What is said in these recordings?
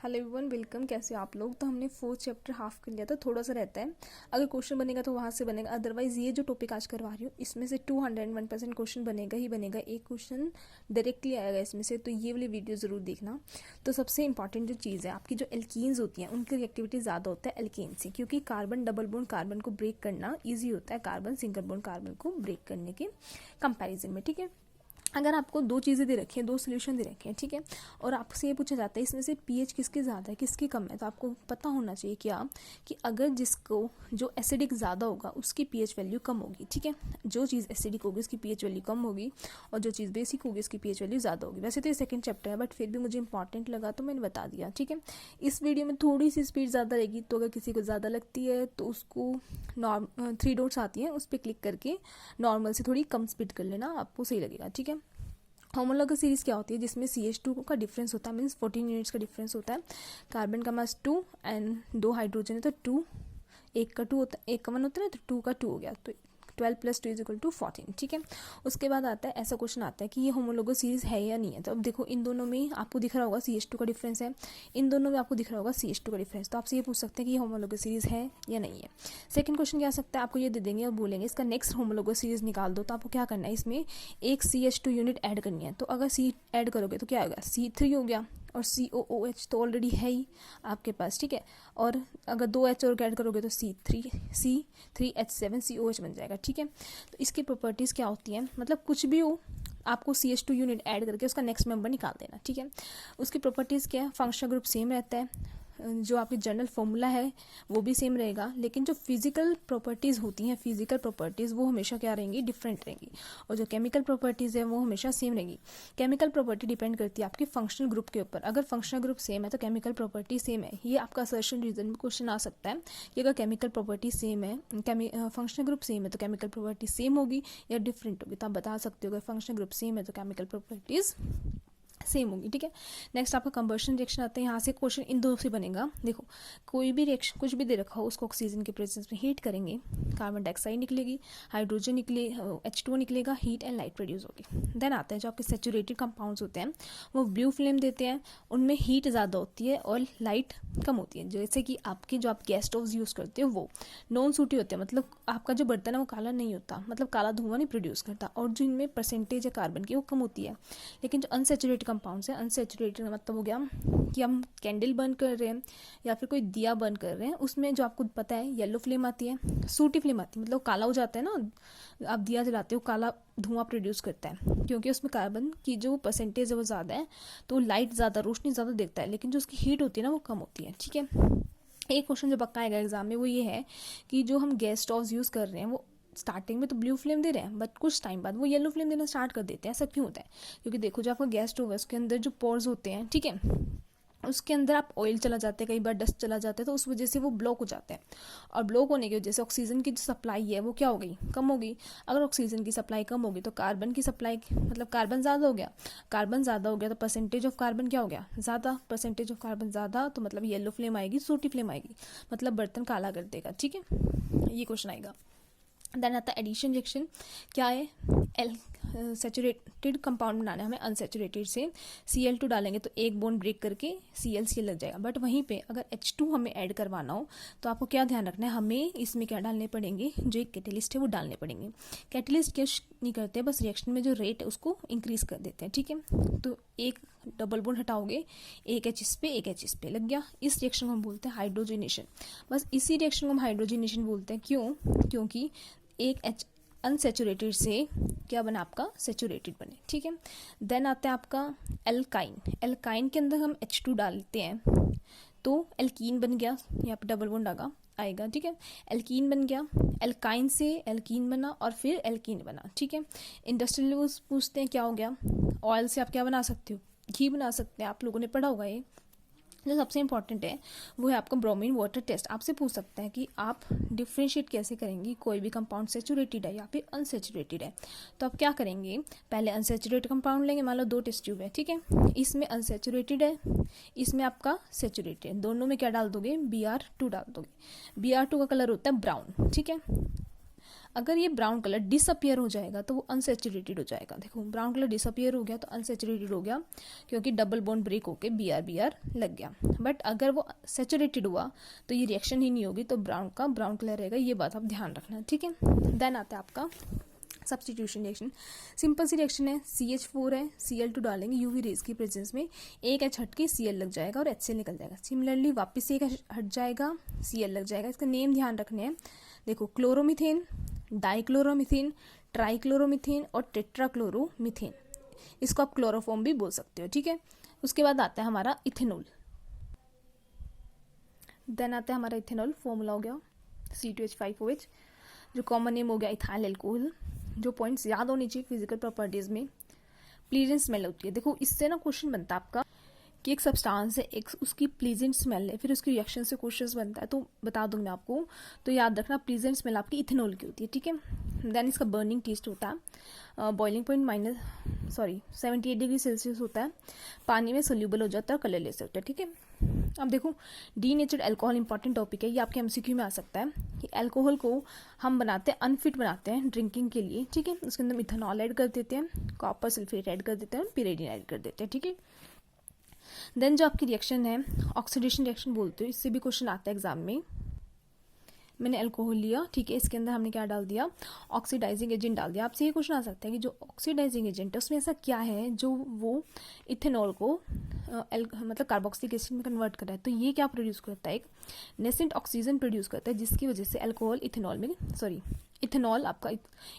Hello everyone, welcome. कैसे हो आप लोग। तो हमने 4th चैप्टर हाफ कर लिया था, थोड़ा सा रहता है। अगर क्वेश्चन बनेगा तो वहाँ से बनेगा, अदरवाइज ये जो टॉपिक आज करवा रही हूँ इसमें से 201% क्वेश्चन बनेगा ही बनेगा। एक क्वेश्चन डायरेक्टली आएगा इसमें से, तो ये वाली वीडियो ज़रूर देखना। तो सबसे इंपॉर्टेंट जो चीज़ है, आपकी जो एल्कीन्स होती हैं उनकी रिएक्टिविटी ज़्यादा होता है एल्केन से, क्योंकि कार्बन डबल बॉन्ड कार्बन को ब्रेक करना ईजी होता है कार्बन सिंगल बॉन्ड कार्बन को ब्रेक करने के कंपेरिजन में। ठीक है, अगर आपको दो चीज़ें दे रखी हैं, दो सोल्यूशन दे रखे हैं, ठीक है, और आपसे ये पूछा जाता है इसमें से पीएच किसकी ज़्यादा है किसकी कम है, तो आपको पता होना चाहिए क्या कि अगर जिसको जो एसिडिक ज़्यादा होगा उसकी पीएच वैल्यू कम होगी। ठीक है, जो चीज़ एसिडिक होगी उसकी पीएच वैल्यू कम होगी और जो चीज़ बेसिक होगी उसकी पीएच वैल्यू ज़्यादा होगी। वैसे तो ये सेकंड चैप्टर है, बट फिर भी मुझे इंपॉर्टेंट लगा तो मैंने बता दिया। ठीक है, इस वीडियो में थोड़ी सी स्पीड ज़्यादा रहेगी, तो अगर किसी को ज़्यादा लगती है तो उसको 3 डॉट्स आती हैं उस पर क्लिक करके नॉर्मल से थोड़ी कम स्पीड कर लेना, आपको सही लगेगा। ठीक है, होमोलॉगस सीरीज क्या होती है, जिसमें CH2 का डिफरेंस होता है, मीन्स 14 यूनिट्स का डिफरेंस होता है। कार्बन का मास 2 एंड 2 हाइड्रोजन है तो 2, एक का 2 होता है, एक का 1 होता है तो 2 का 2 हो गया, तो 12 + 2 = 14। ठीक है, उसके बाद आता है ऐसा क्वेश्चन आता है कि ये होमोलॉगस सीरीज है या नहीं है। तो अब देखो, इन दोनों में आपको दिख रहा होगा CH2 का डिफरेंस है, इन दोनों में आपको दिख रहा होगा CH2 का डिफरेंस, तो आपसे ये पूछ सकते हैं कि ये होमोलॉगस सीरीज है या नहीं है। सेकंड क्वेश्चन क्या आ सकता है, आपको ये दे देंगे और बोलेंगे इसका नेक्स्ट होमोलॉगस सीरीज निकाल दो, तो आपको क्या करना है, इसमें एक CH2 यूनिट ऐड करनी है। तो अगर C ऐड करोगे तो क्या होगा, C3 हो गया, और COOH तो ऑलरेडी है ही आपके पास। ठीक है, और अगर 2 H और ऐड करोगे तो C3H7COH बन जाएगा। ठीक है, तो इसकी प्रॉपर्टीज़ क्या होती हैं, मतलब कुछ भी हो आपको CH2 यूनिट ऐड करके उसका नेक्स्ट मेंबर निकाल देना। ठीक है, उसकी प्रॉपर्टीज़ क्या है, फंक्शनल ग्रुप सेम रहता है, जो आपकी जनरल फॉर्मूला है वो भी सेम रहेगा, लेकिन जो फिजिकल प्रॉपर्टीज़ होती हैं, फिजिकल प्रॉपर्टीज़ वो हमेशा क्या रहेंगी, डिफरेंट रहेंगी, और जो केमिकल प्रॉपर्टीज़ है वो हमेशा सेम रहेगी। केमिकल प्रॉपर्टी डिपेंड करती है आपकी फंक्शनल ग्रुप के ऊपर। अगर फंक्शनल ग्रुप सेम है तो केमिकल प्रॉपर्टी सेम है। ये आपका असर्शन रीजन में क्वेश्चन आ सकता है कि अगर केमिकल प्रॉपर्टी सेम है, फंक्शनल ग्रुप सेम है तो केमिकल प्रॉपर्टी सेम होगी या डिफरेंट होगी। तो आप बता सकते हो अगर फंक्शनल ग्रुप सेम है तो केमिकल प्रॉपर्टीज़ सेम होगी। ठीक है, नेक्स्ट आपका कंबर्शन रिएक्शन आता है, यहाँ से क्वेश्चन इन दो से बनेगा। देखो, कोई भी रिएक्शन कुछ भी दे रखा हो उसको ऑक्सीजन के प्रेजेंस में हीट करेंगे, कार्बन डाइऑक्साइड निकलेगी, हाइड्रोजन निकले, H2O निकलेगा, हीट एंड लाइट प्रोड्यूस होगी। देन आते हैं जो आपके सेचुरेटेड कंपाउंड्स होते हैं, वो ब्लू फ्लेम देते हैं, उनमें हीट ज़्यादा होती है और लाइट कम होती है। जैसे कि आपके जो आप गैस स्टोव्स यूज़ करते हो वो नॉन सूटी होते हैं, मतलब आपका जो बर्तन है वो काला नहीं होता, मतलब काला धुआं नहीं प्रोड्यूस करता, और जो इनमें परसेंटेज है कार्बन की वो कम होती है। लेकिन जो अनसेचुरेटेड कंपाउंड्स हैं, अनसेचुरेटेड का मतलब हो गया कि हम कैंडल बर्न कर रहे हैं या फिर कोई दिया बर्न कर रहे हैं, उसमें जो आपको पता है येलो फ्लेम आती है, सूटी फ्लेम आती है, मतलब काला हो जाता है ना, आप दिया जलाते हो काला धुआं प्रोड्यूस करता है, क्योंकि उसमें कार्बन की जो परसेंटेज है वो ज़्यादा है, तो लाइट ज़्यादा, रोशनी ज़्यादा देखता है, लेकिन जो उसकी हीट होती है ना वो कम होती है। ठीक है, एक क्वेश्चन जो पक्का आएगा एग्जाम में वो ये है कि जो हम गैस स्टोव्स यूज़ कर रहे हैं वो स्टार्टिंग में तो ब्लू फ्लेम दे रहे हैं, बट कुछ टाइम बाद वो येलो फ्लेम देना स्टार्ट कर देते हैं। ऐसा क्यों होता है, क्योंकि देखो जो आपका गैस स्टोव है उसके अंदर जो पोर्स होते हैं, ठीक है, उसके अंदर आप ऑयल चला जाता है, कई बार डस्ट चला जाता है, तो उस वजह से वो ब्लॉक हो जाता है, और ब्लॉक होने की वजह से ऑक्सीजन की जो सप्लाई है वो क्या हो गई, कम हो गई। अगर ऑक्सीजन की सप्लाई कम होगी तो कार्बन की सप्लाई, मतलब कार्बन ज़्यादा हो गया, कार्बन ज़्यादा हो गया तो परसेंटेज ऑफ कार्बन क्या हो गया, ज़्यादा, परसेंटेज ऑफ कार्बन ज़्यादा, तो मतलब येलो फ्लेम आएगी, सूटी फ्लेम आएगी, मतलब बर्तन काला कर देगा। ठीक है, ये क्वेश्चन आएगा। देन आता है एडिशन रिएक्शन, क्या है, सेचुरेटेड कंपाउंड बनाना है हमें अनसेचुरेटेड से, Cl2 डालेंगे तो एक बॉन्ड ब्रेक करके Cl लग जाएगा, बट वहीं पे अगर H2 हमें ऐड करवाना हो तो आपको क्या ध्यान रखना है, हमें इसमें क्या डालने पड़ेंगे, जो एक कैटेलिस्ट है वो डालने पड़ेंगे। कैटेलिस्ट क्या नहीं करते, बस रिएक्शन में जो रेट है उसको इंक्रीज कर देते हैं। ठीक है, तो एक डबल बॉन्ड हटाओगे, एक H इस पे एक H इस पे लग गया, इस रिएक्शन को हम बोलते हैं हाइड्रोजनेशन। बस इसी रिएक्शन को हम हाइड्रोजनेशन बोलते हैं, क्यों, क्योंकि एक H अनसेचुरेटेड से क्या बना, आपका सेचुरेटेड बने। ठीक है, देन आता है आपका एल्काइन। एल्काइन के अंदर हम H2 डालते हैं तो एल्कीन बन गया, यहाँ पे डबल बॉन्ड आएगा। ठीक है, एल्कीन बन गया, एल्काइन से एल्कीन बना और फिर एल्कीन बना। ठीक है, इंडस्ट्रियल यूज पूछते हैं क्या हो गया, ऑयल से आप क्या बना सकते हो, घी बना सकते हैं, आप लोगों ने पढ़ा होगा ये। जो सबसे इंपॉर्टेंट है वो है आपका ब्रोमीन वाटर टेस्ट। आपसे पूछ सकते हैं कि आप डिफ्रेंशिएट कैसे करेंगी, कोई भी कंपाउंड सेचुरेटेड है या फिर अनसेचुरेटेड है। तो आप क्या करेंगे, पहले अनसेचुरेटेड कंपाउंड लेंगे, मान लो 2 टेस्ट ट्यूब है, ठीक है, इसमें अनसेचुरेटेड है, इसमें आपका सेचुरेटेड है, दोनों में क्या डाल दोगे, Br2 डाल दोगे। Br2 का कलर होता है ब्राउन। ठीक है, अगर ये ब्राउन कलर डिसअपियर हो जाएगा तो वो अनसेचुरेटेड हो जाएगा। देखो ब्राउन कलर डिसअपियर हो गया तो अनसेचुरेटेड हो गया, क्योंकि डबल बॉन्ड ब्रेक होके BR लग गया। बट अगर वो सेचुरेटेड हुआ तो ये रिएक्शन ही नहीं होगी, तो ब्राउन का ब्राउन कलर रहेगा। ये बात आप ध्यान रखना, ठीक है। देन आता है आपका सब्स्टिट्यूशन रिएक्शन। सिंपल सी रिएक्शन है, CH4 है, Cl2 डालेंगे यूवी रेज की प्रेजेंस में, एक H हट के Cl लग जाएगा और HCl निकल जाएगा। सिमिलरली वापस से एक H हट जाएगा, Cl लग जाएगा। इसका नेम ध्यान रखने हैं, देखो क्लोरोमीथेन, डाइक्लोरोमीथेन, ट्राइक्लोरोमीथेन और टेट्राक्लोरोमीथेन। इसको आप क्लोरोफॉर्म भी बोल सकते हो, ठीक है। उसके बाद आता है हमारा इथेनॉल। देन आता है हमारा इथेनॉल, फॉर्मूला हो गया C2H5OH, जो कॉमन नेम हो गया इथाइल एल्कोहल। जो पॉइंट्स याद होनी चाहिए फिजिकल प्रॉपर्टीज में, प्लीजेंट स्मेल होती है। देखो इससे ना क्वेश्चन बनता है आपका कि एक सब्सटेंस है, एक उसकी प्लीजेंट स्मेल है, फिर उसकी रिएक्शन से क्वेश्चन बनता है, तो बता दूंगी मैं आपको। तो याद रखना प्लीजेंट स्मेल आपकी इथेनॉल की होती है, ठीक है। देन इसका बर्निंग टेस्ट होता है, बॉइलिंग पॉइंट 78 डिग्री सेल्सियस होता है, पानी में सोल्यूबल हो जाता है और कलरलेस होता है, ठीक है। अब देखो डीनेचर्ड अल्कोहल इंपॉर्टेंट टॉपिक है, ये आपके MCQ में आ सकता है कि अल्कोहल को हम बनाते हैं, अनफिट बनाते हैं ड्रिंकिंग के लिए, ठीक है। उसके अंदर मिथेनॉल ऐड कर देते हैं, कॉपर सल्फेट ऐड कर देते हैं और पिरेडिन ऐड कर देते हैं, ठीक है। देन जो आपकी रिएक्शन है ऑक्सीडेशन रिएक्शन बोलते हो, इससे भी क्वेश्चन आता है एग्जाम में। मैंने अल्कोहल लिया, ठीक है, इसके अंदर हमने क्या डाल दिया, ऑक्सीडाइजिंग एजेंट डाल दिया। आपसे ये क्वेश्चन आ सकता है कि जो ऑक्सीडाइजिंग एजेंट है उसमें ऐसा क्या है जो वो इथेनॉल को मतलब कार्बोक्सिलिक एसिड में कन्वर्ट कर रहा है। तो ये क्या प्रोड्यूस करता है, एक नेसेंट ऑक्सीजन प्रोड्यूस करता है, जिसकी वजह से अल्कोहल इथेनॉल आपका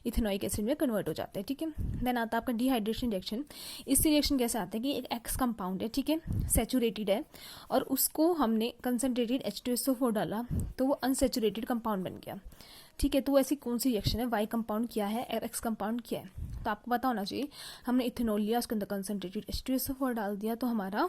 इथेनॉइक एसिड में कन्वर्ट हो जाता है, ठीक है। देन आता है आपका डिहाइड्रेशन रिएक्शन। इससे रिएक्शन कैसे आता है कि एक एक्स कंपाउंड है, ठीक है, सेचुरेटेड है, और उसको हमने कंसनट्रेटेड H2SO4 डाला तो वो अनसेचुरेटेड कंपाउंड बन गया, ठीक है। तो वो ऐसी कौन सी रिएक्शन है, वाई कंपाउंड क्या है और एक्स कंपाउंड क्या है, तो आपको पता होना चाहिए। हमने इथेनॉल लिया, उसके अंदर कंसनट्रेटेड H2SO4 डाल दिया तो हमारा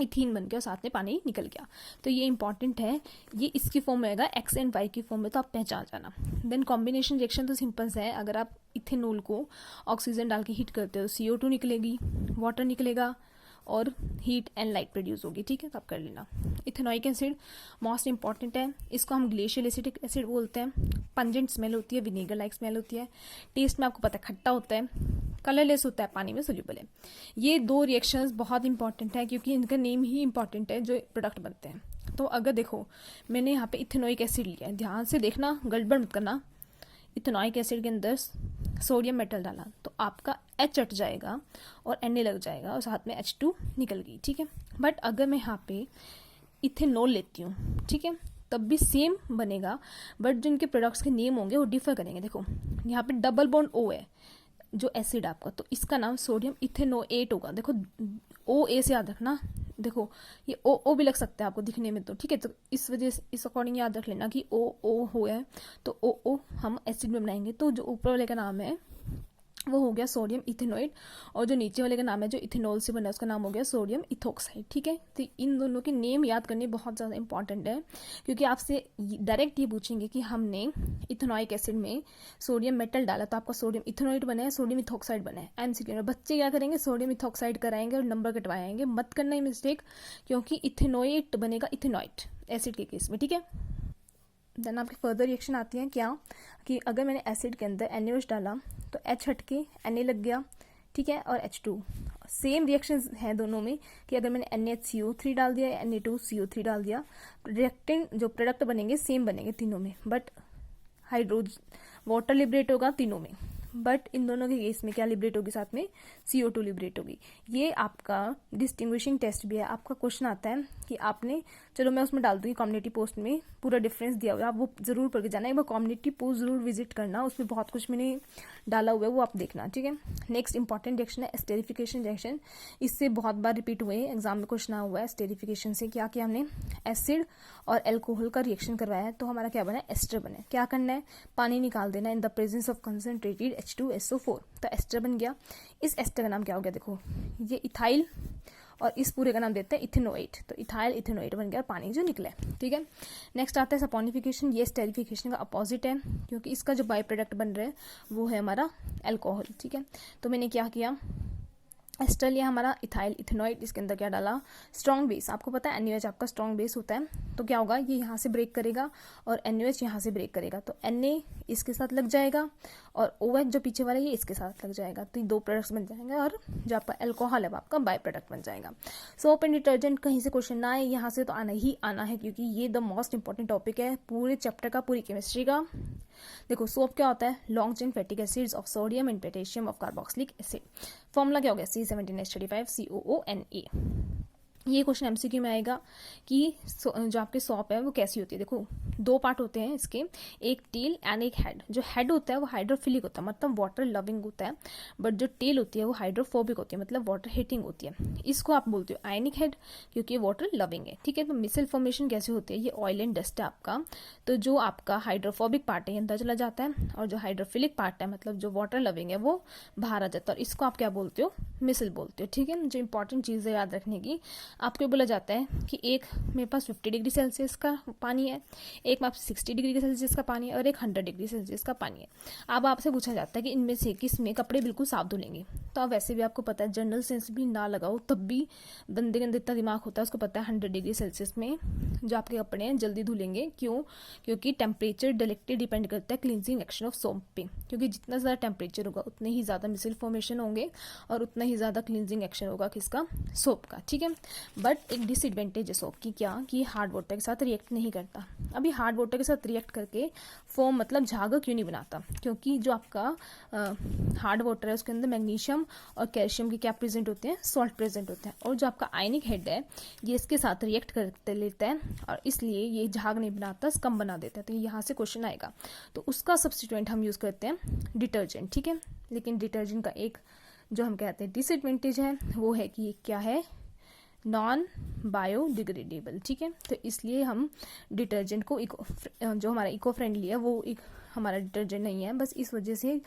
इथीन बन गया, साथ में पानी निकल गया। तो ये इंपॉर्टेंट है, ये इसकी फॉर्म में आएगा एक्स एंड वाई की फॉर्म में, तो आप पहचान जाना। देन कॉम्बिनेशन रिएक्शन तो सिंपल है, अगर आप इथेनॉल को ऑक्सीजन डाल के हीट करते हो CO2 निकलेगी, वाटर निकलेगा और हीट एंड लाइट प्रोड्यूस होगी, ठीक है। तो आप कर लेना। इथेनॉइक एसिड मोस्ट इंपॉर्टेंट है, इसको हम ग्लेशियल एसिटिक एसिड बोलते हैं। पंजेंट स्मेल होती है, विनेगर लाइक स्मेल होती है, टेस्ट में आपको पता है खट्टा होता है, कलरलेस होता है, पानी में सोल्यूबल है। ये दो रिएक्शंस बहुत इंपॉर्टेंट है क्योंकि इनका नेम ही इंपॉर्टेंट है जो प्रोडक्ट बनते हैं। तो अगर देखो मैंने यहाँ पे इथेनॉइक एसिड लिया है, ध्यान से देखना, गड़बड़ मत करना। इथेनॉइक एसिड के अंदर सोडियम मेटल डाला तो आपका H हट जाएगा और Na लग जाएगा और साथ में H2 निकल गई, ठीक है। बट अगर मैं यहाँ पे इथेनॉल लेती हूँ, ठीक है, तब भी सेम बनेगा, बट जिनके प्रोडक्ट्स के नेम होंगे वो डिफर करेंगे। देखो यहाँ पे डबल बॉन्ड O है जो एसिड आपका, तो इसका नाम सोडियम इथेनोएट होगा। देखो OA से याद रखना, देखो ये O भी लग सकता है आपको दिखने में, तो ठीक है। तो इस वजह से इस अकॉर्डिंग याद रख लेना कि O हो है तो O हम एसिड में बनाएंगे। तो जो ऊपर वाले का नाम है वो हो गया सोडियम इथेनोएट, और जो नीचे वाले का नाम है जो इथेनॉल से बना है उसका नाम हो गया सोडियम इथोक्साइड, ठीक है। तो इन दोनों के नेम याद करने बहुत ज़्यादा इंपॉर्टेंट है, क्योंकि आपसे डायरेक्ट ये पूछेंगे कि हमने इथेनॉइक एसिड में सोडियम मेटल डाला तो आपका सोडियम इथेनोएट बना है, सोडियम इथोक्साइड बना है। MCQ में बच्चे क्या करेंगे, सोडियम इथोक्साइड कराएंगे और नंबर कटवाएंगे, मत करना ही मिस्टेक, क्योंकि इथेनोएट बनेगा इथेनॉइट एसिड के केस में, ठीक है। देन आपकी फर्दर रिएक्शन आती है क्या कि अगर मैंने एसिड के अंदर NaOH डाला तो H हट के Na लग गया, ठीक है, और H2। सेम रिएक्शन है दोनों में कि अगर मैंने NaHCO3 डाल दिया या Na2CO3 डाल दिया, रिएक्टेंट जो प्रोडक्ट बनेंगे सेम बनेंगे तीनों में, बट वाटर लिबरेट होगा तीनों में, बट इन दोनों के केस में क्या लिबरेट होगी, साथ में CO2 लिबरेट होगी। ये आपका डिस्टिंग्विशिंग टेस्ट भी है। आपका क्वेश्चन आता है कि आपने, चलो मैं उसमें डाल दूंगी कम्युनिटी पोस्ट में पूरा डिफरेंस दिया हुआ है, आप वो जरूर पढ़ के जाना, एक बार कम्युनिटी पोस्ट जरूर विजिट करना, उसमें बहुत कुछ मैंने डाला हुआ है वो आप देखना, ठीक है। नेक्स्ट इंपॉर्टेंट रिएक्शन है एस्टेरिफिकेशन रिएक्शन। इससे बहुत बार रिपीट हुए एग्जाम में क्वेश्चन आया हुआ है। एस्टेरिफिकेशन से क्या किया हमने, एसिड और एल्कोहल का रिएक्शन करवाया है तो हमारा क्या बना, एस्टर बना। क्या करना है, पानी निकाल देना in the presence of concentrated H2SO4, तो एस्टर बन गया। इस एस्टर का नाम क्या हो गया, देखो ये इथाइल और इस पूरे का नाम देते हैं इथेनोएट, तो इथाइल इथेनोएट बन गया, पानी जो निकला है, ठीक है। नेक्स्ट आता है सपोनिफिकेशन। ये स्टेरिफिकेशन का अपोजिट है क्योंकि इसका जो बाई प्रोडक्ट बन रहा है वो है हमारा अल्कोहल, ठीक है। तो मैंने क्या किया, एस्टर लिया हमारा इथाइल इथेनॉइड, इसके अंदर क्या डाला, स्ट्रॉन्ग बेस। आपको पता है NaOH आपका स्ट्रॉन्ग बेस होता है, तो क्या होगा, ये यहाँ से ब्रेक करेगा और NaOH यहाँ से ब्रेक करेगा, तो Na इसके साथ लग जाएगा और OH जो पीछे वाला है ये इसके साथ लग जाएगा, तो ये दो प्रोडक्ट्स बन जाएंगे और जो आपका एल्कोहल है वो आपका बाय प्रोडक्ट बन जाएगा। सोप एंड डिटर्जेंट कहीं से क्वेश्चन ना आए, यहाँ से तो आना ही आना है, क्योंकि ये द मोस्ट इंपॉर्टेंट टॉपिक है पूरे चैप्टर का, पूरी केमिस्ट्री का। देखो सोप क्या होता है, long chain फैटिक acids of sodium and potassium of carboxylic acid. Formula क्या हो गया, C17H35 COONA। ये क्वेश्चन MCQ में आएगा कि जो आपके सॉप है वो कैसी होती है। देखो दो पार्ट होते हैं इसके, एक टेल एंड एक हेड। जो हेड होता है वो हाइड्रोफिलिक होता है, मतलब वाटर लविंग होता है, बट जो टेल होती है वो हाइड्रोफोबिक होती है, मतलब वाटर हिटिंग होती है। इसको आप बोलते हो आयनिक हेड, क्योंकि वाटर लविंग है, ठीक है। तो मिसल फॉर्मेशन कैसे होती है, ये ऑयल एंड डस्ट है आपका, तो जो आपका हाइड्रोफोबिक पार्ट है ये अंदर चला जाता है और जो हाइड्रोफिलिक पार्ट है, मतलब जो वाटर लविंग है, वो बाहर आ जाता है, और इसको आप क्या बोलते हो, मिसल बोलते हो, ठीक है। जो इंपॉर्टेंट चीज़ है याद रखने की, आपको बोला जाता है कि एक मेरे पास 50 डिग्री सेल्सियस का पानी है, एक मेरे पास 60 डिग्री सेल्सियस का पानी है और एक 100 डिग्री सेल्सियस का पानी है। अब आपसे पूछा जाता है कि इनमें से किस में कपड़े बिल्कुल साफ धुलेंगे, तो अब वैसे भी आपको पता है जनरल सेंस भी ना लगाओ तब भी गंदे गंदे इतना दिमाग होता है, उसको पता है 100 डिग्री सेल्सियस में जो आपके कपड़े हैं जल्दी धुलेंगे। क्यों, क्योंकि टेम्परेचर डायरेक्टली डिपेंड करता है क्लींजिंग एक्शन ऑफ सोप पे, क्योंकि जितना ज़्यादा टेम्परेचर होगा उतने ही ज़्यादा मिसल फॉर्मेशन होंगे और उतना ही ज़्यादा क्लींजिंग एक्शन होगा किसका, सोप का, ठीक है। बट एक डिसएडवांटेज है सोप की, क्या कि हार्ड वाटर के साथ रिएक्ट नहीं करता। अभी हार्ड वाटर के साथ रिएक्ट करके फोम मतलब झाग क्यों नहीं बनाता, क्योंकि जो आपका हार्ड वाटर है उसके अंदर मैग्नीशियम और कैल्शियम के क्या प्रेजेंट होते हैं, सॉल्ट प्रेजेंट होते हैं, और जो आपका आयनिक हेड है ये इसके साथ रिएक्ट करते लेता है और इसलिए ये झाग नहीं बनाता, स्कम बना देता है। तो यहाँ से क्वेश्चन आएगा, तो उसका सब्स्टिट्यूएंट हम यूज करते हैं डिटर्जेंट, ठीक है। लेकिन डिटर्जेंट का एक जो हम कहते हैं डिसएडवांटेज है वो है कि ये क्या है, नॉन बायोडिग्रेडेबल, ठीक है। तो इसलिए हम डिटर्जेंट को जो हमारा इको फ्रेंडली है वो एक हमारा डिटर्जेंट नहीं है, बस इस वजह से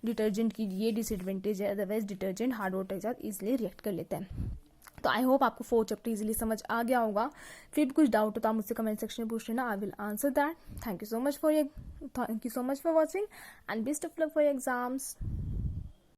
डिटर्जेंट की ये डिसएडवांटेज है, अदरवाइज डिटर्जेंट हार्ड वाटर के साथ इजिली रिएक्ट कर लेता है। तो आई होप आपको 4 चैप्टर इजीली समझ आ गया होगा। फिर भी कुछ डाउट हो तो आप मुझसे कमेंट सेक्शन में पूछ लेना, I will answer that. Thank you so much for watching and best of luck for your exams.